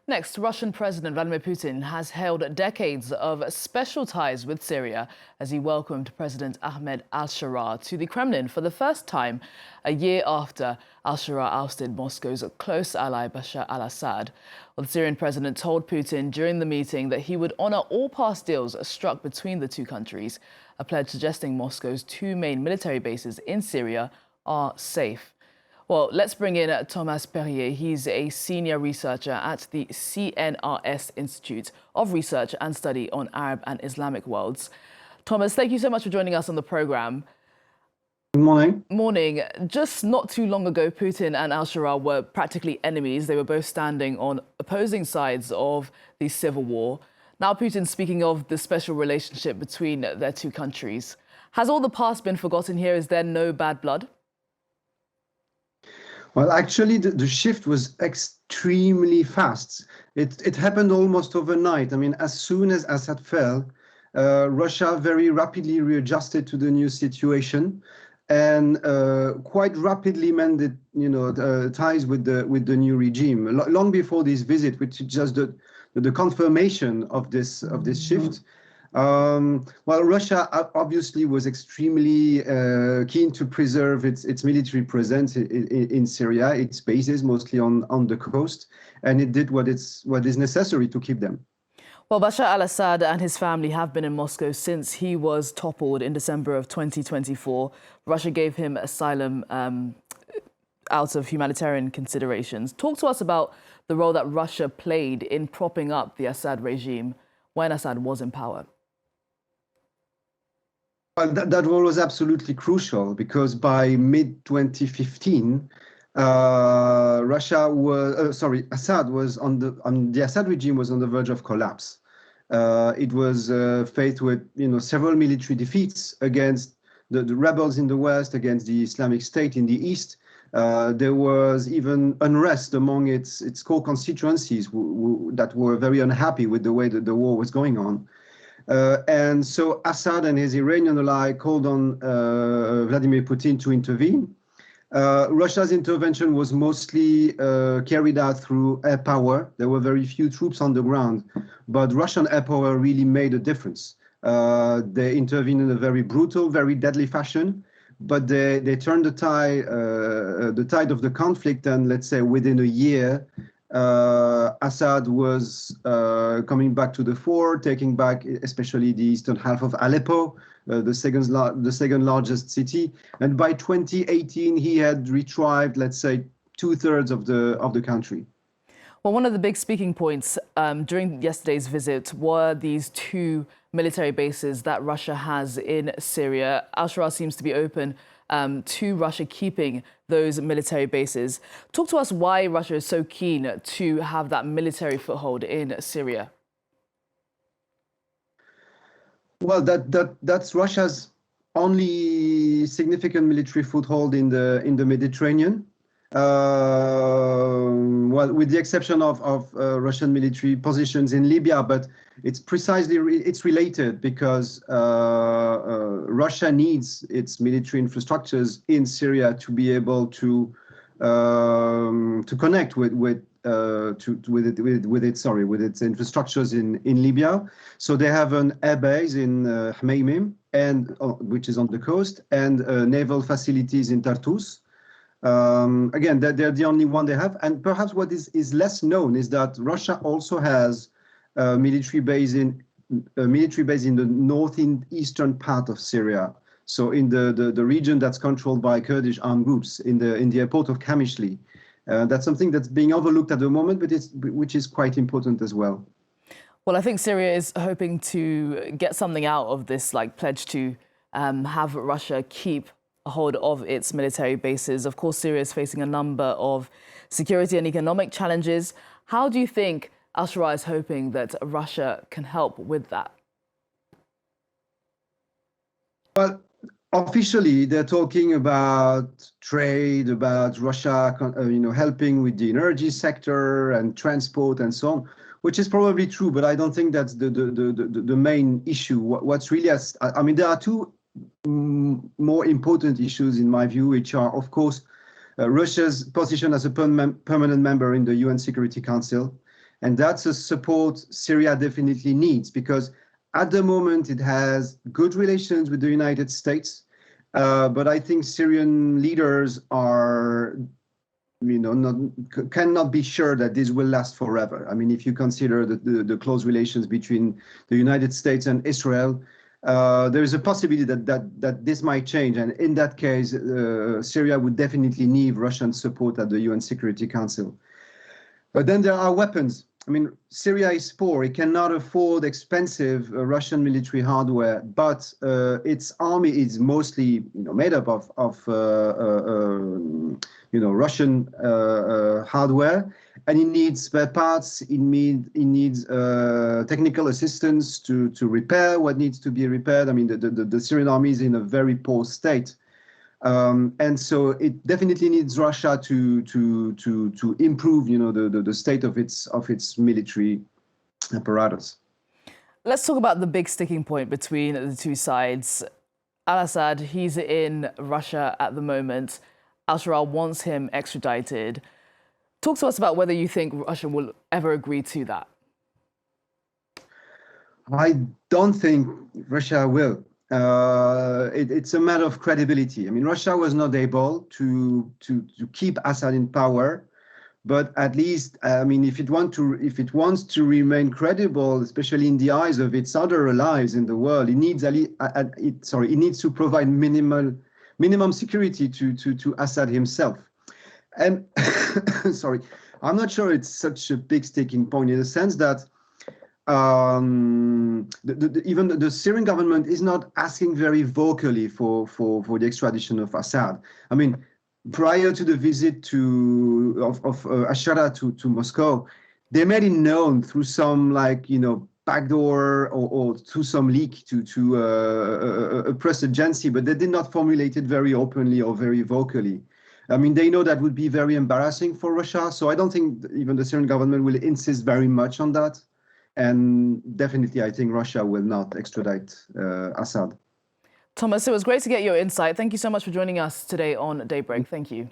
Next, Russian President Vladimir Putin has held decades of special ties with Syria as he welcomed President Ahmed al-Sharaa to the Kremlin for the first time a year after al-Sharaa ousted Moscow's close ally Bashar al-Assad. Well, the Syrian president told Putin during the meeting that he would honor all past deals struck between the two countries, a pledge suggesting Moscow's two main military bases in Syria are safe. Well, let's bring in Thomas Pierret. He's a senior researcher at the CNRS Institute of Research and Study on Arab and Islamic Worlds. Thomas, thank you so much for joining us on the programme. Good morning. Morning. Just not too long ago, Putin and al-Sharaa were practically enemies. They were both standing on opposing sides of the civil war. Now Putin's speaking of the special relationship between their two countries. Has all the past been forgotten here? Is there no bad blood? Well, actually, the shift was extremely fast. It happened almost overnight. I mean, as soon as Assad fell, Russia very rapidly readjusted to the new situation and quite rapidly mended, ties with the new regime. Long before this visit, which is just the confirmation of this shift. Well, Russia obviously was extremely keen to preserve its military presence in Syria, its bases mostly on the coast, and it did what is necessary to keep them. Well, Bashar al-Assad and his family have been in Moscow since he was toppled in December of 2024. Russia gave him asylum out of humanitarian considerations. Talk to us about the role that Russia played in propping up the Assad regime when Assad was in power. Well, that role was absolutely crucial because by mid-2015, Assad was the Assad regime was on the verge of collapse. It was faced with several military defeats against the rebels in the west, against the Islamic State in the east. There was even unrest among its core constituencies that were very unhappy with the way that the war was going on. And so Assad and his Iranian ally called on Vladimir Putin to intervene. Russia's intervention was mostly carried out through air power. There were very few troops on the ground, but Russian air power really made a difference. They intervened in a very brutal, very deadly fashion, but they turned the tide of the conflict, and let's say within a year, Assad was coming back to the fore, taking back especially the eastern half of Aleppo, the second largest city. And by 2018, he had retrieved, let's say, 2/3 of the country. Well, one of the big speaking points during yesterday's visit were these two military bases that Russia has in Syria. Al-Sharaa seems to be open to Russia keeping those military bases. Talk to us why Russia is so keen to have that military foothold in Syria. Well, that's Russia's only significant military foothold in the Mediterranean. Well, with the exception of Russian military positions in Libya, but it's related because Russia needs its military infrastructures in Syria to be able to connect with its infrastructures in Libya. So they have an air base in Hmeimim, which is on the coast, and naval facilities in Tartus. Again, they're the only one they have. And perhaps what is less known is that Russia also has a military base in the northeastern part of Syria. So in the region that's controlled by Kurdish armed groups in the airport of Kamishli. That's something that's being overlooked at the moment, but which is quite important as well. Well, I think Syria is hoping to get something out of this, pledge to have Russia keep a hold of its military bases. Of course, Syria is facing a number of security and economic challenges. How do you think al-Sharaa is hoping that Russia can help with that? Well, officially, they're talking about trade, about Russia, helping with the energy sector and transport and so on, which is probably true. But I don't think that's the main issue. What's really, there are two more important issues in my view, which are, of course, Russia's position as a permanent member in the UN Security Council, And that's a support Syria definitely needs, because at the moment it has good relations with the United States. But I think Syrian leaders are, cannot be sure that this will last forever. I mean, if you consider the close relations between the United States and Israel, there is a possibility that this might change. And in that case, Syria would definitely need Russian support at the UN Security Council. But then there are weapons. I mean, Syria is poor. It cannot afford expensive Russian military hardware, but its army is mostly, made up of Russian hardware, and it needs spare parts. It needs technical assistance to repair what needs to be repaired. I mean, the Syrian army is in a very poor state. And so it definitely needs Russia to improve, the state of its military apparatus. Let's talk about the big sticking point between the two sides. Al-Assad, he's in Russia at the moment. Al-Sharaa wants him extradited. Talk to us about whether you think Russia will ever agree to that. I don't think Russia will. It's a matter of credibility. I mean, Russia was not able to keep Assad in power, but at least, I mean, if it wants to remain credible, especially in the eyes of its other allies in the world, it needs to provide minimum security to Assad himself. And sorry, I'm not sure it's such a big sticking point, in the sense that even the Syrian government is not asking very vocally for the extradition of Assad. I mean, prior to the visit of al-Sharaa to Moscow, they made it known through some backdoor or through some leak to a press agency, but they did not formulate it very openly or very vocally. I mean, they know that would be very embarrassing for Russia, so I don't think even the Syrian government will insist very much on that. And definitely, I think Russia will not extradite Assad. Thomas, it was great to get your insight. Thank you so much for joining us today on Daybreak. Thank you.